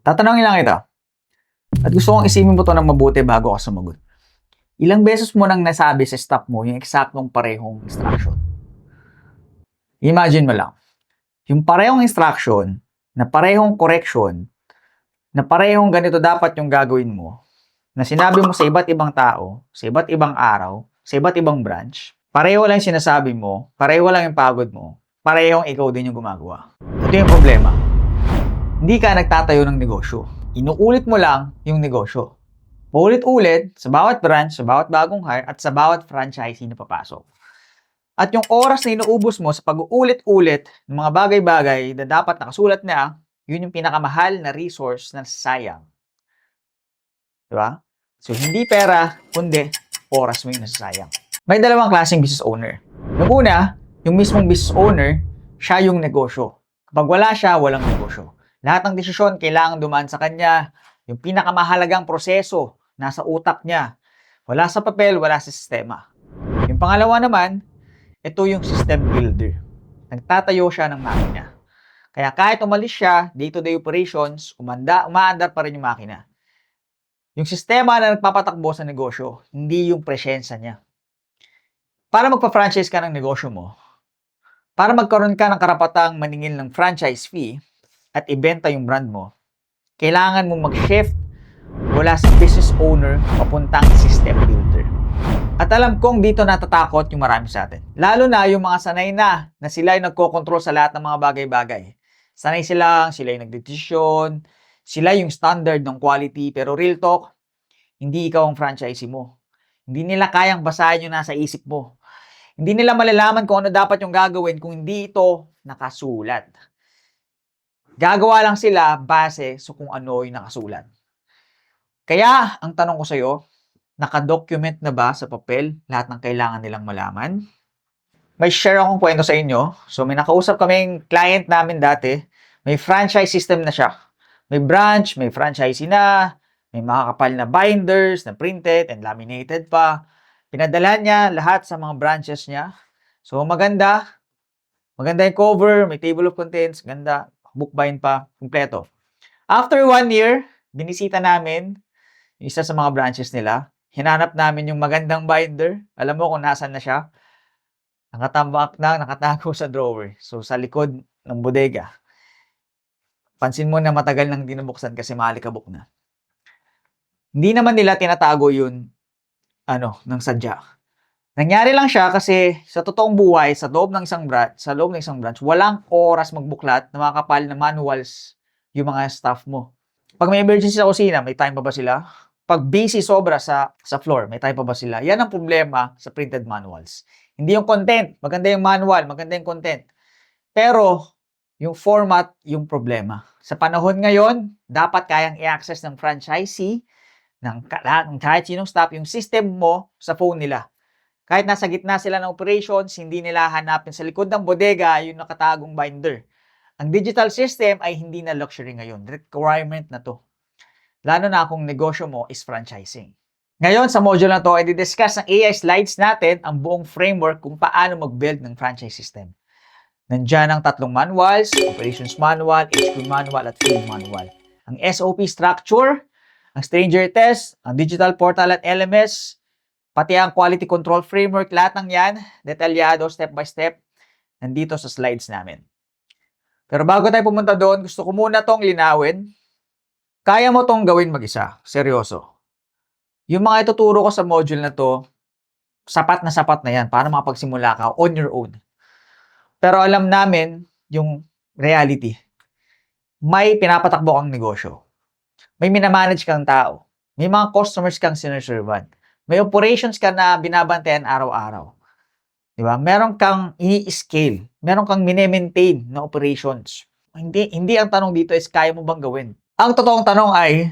Tatanungin lang kita. At gusto kong isipin mo to ng mabuti bago ka sumagot. Ilang beses mo nang nasabi sa staff mo yung eksaktong parehong instruction? Imagine mo lang. Yung parehong instruction, na parehong correction, na parehong ganito dapat yung gagawin mo, na sinabi mo sa iba't ibang tao, sa iba't ibang araw, sa iba't ibang branch, pareho lang yung sinasabi mo, pareho lang yung pagod mo, parehong ikaw din yung gumagawa. Ito yung problema. Hindi ka nagtatayo ng negosyo. Inuulit mo lang yung negosyo. Paulit-ulit sa bawat branch, sa bawat bagong hire, at sa bawat franchisee na papasok. At yung oras na inuubos mo sa pag-uulit-ulit ng mga bagay-bagay na dapat nakasulat na, yun yung pinakamahal na resource na nasasayang. Diba? So, hindi pera, kundi oras mo yung nasasayang. May dalawang klaseng business owner. Yung una, yung mismong business owner, siya yung negosyo. Kapag wala siya, walang negosyo. Lahat ng desisyon kailangan dumaan sa kanya. Yung pinakamahalagang proseso, nasa utak niya. Wala sa papel, wala sa sistema. Yung pangalawa naman, ito yung system builder. Nagtatayo siya ng makina. Kaya kahit umalis siya, day-to-day operations, umaandar pa rin yung makina. Yung sistema na nagpapatakbo sa negosyo, hindi yung presensya niya. Para magpa-franchise ka ng negosyo mo, para magkaroon ka ng karapatang maningil ng franchise fee at ibenta yung brand mo, kailangan mo mag-shift mula sa business owner papuntang system builder. At alam kong dito natatakot yung marami sa atin. Lalo na yung mga sanay na sila yung nagko-control sa lahat ng mga bagay-bagay. Sanay sila yung nagdedesisyon, sila yung standard ng quality, pero real talk, hindi ikaw ang franchisee mo. Hindi nila kayang basahin yung nasa isip mo. Hindi nila malalaman kung ano dapat yung gagawin kung hindi ito nakasulat. Gagawa lang sila base sa kung ano yung nakasulat. Kaya, ang tanong ko sa'yo, nakadocument na ba sa papel lahat ng kailangan nilang malaman? May share akong kwento sa inyo. So, may nakausap kaming client namin dati. May franchise system na siya. May branch, may franchisee na, may makakapal na binders na printed and laminated pa. Pinadala niya lahat sa mga branches niya. So, maganda. Maganda yung cover, may table of contents, ganda. Bookbind pa, kumpleto. After 1 year, binisita namin yung isa sa mga branches nila. Hinanap namin yung magandang binder. Alam mo kung nasan na siya? Nakatambak na, nakatago sa drawer. So, sa likod ng bodega. Pansin mo na matagal nang di nabuksan kasi maalikabok na. Hindi naman nila tinatago yun, ng sadya. Nangyari lang siya kasi sa totoong buhay, sa loob ng isang branch, walang oras magbuklat na makakapal na manuals yung mga staff mo. Pag may emergency sa kusina, may time pa ba sila? Pag busy sobra sa floor, may time pa ba sila? Yan ang problema sa printed manuals. Hindi yung content. Maganda yung manual, maganda yung content. Pero, yung format, yung problema. Sa panahon ngayon, dapat kayang i-access ng franchisee, ng kahit sinong staff, yung system mo sa phone nila. Kahit nasa gitna sila ng operations, hindi nila hanapin sa likod ng bodega yung nakatagong binder. Ang digital system ay hindi na luxury ngayon. Requirement na to. Lalo na kung negosyo mo is franchising. Ngayon, sa module na to, ay didiscuss ng AI slides natin ang buong framework kung paano mag-build ng franchise system. Nandiyan ang 3 manuals, operations manual, HQ manual, at field manual. Ang SOP structure, ang stranger test, ang digital portal at LMS, pati ang quality control framework, lahat ng yan, detalyado, step by step, nandito sa slides namin. Pero bago tayo pumunta doon, gusto ko muna tong linawin. Kaya mo tong gawin mag-isa. Seryoso. Yung mga ituturo ko sa module na to, sapat na yan para makapagsimula ka on your own. Pero alam namin yung reality. May pinapatakbo kang negosyo. May minamanage kang tao. May mga customers kang sinerservan. May operations ka na binabantayan araw-araw. Diba? Meron kang i-scale. Meron kang mini-maintain na operations. Hindi ang tanong dito is kaya mo bang gawin? Ang totoong tanong ay,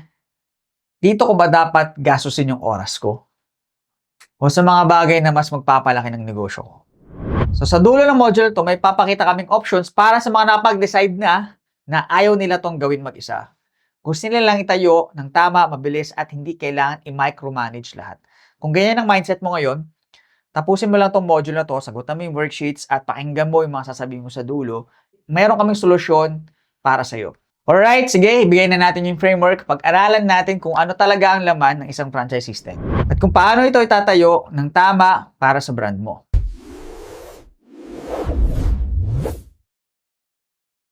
dito ko ba dapat gastusin yung oras ko? O sa mga bagay na mas magpapalaki ng negosyo ko? So sa dulo ng module to, may papakita kaming options para sa mga napag-decide na ayaw nila tong gawin mag-isa. Gusto nila lang itayo ng tama, mabilis at hindi kailangan i-micromanage lahat. Kung ganyan ang mindset mo ngayon, tapusin mo lang tong module na to, sagutan mo yung worksheets at pakinggan mo yung mga sasabihin mo sa dulo. Mayroon kaming solusyon para sa'yo. Alright, sige, ibigay na natin yung framework. Pag-aralan natin kung ano talaga ang laman ng isang franchise system at kung paano ito itatayo ng tama para sa brand mo.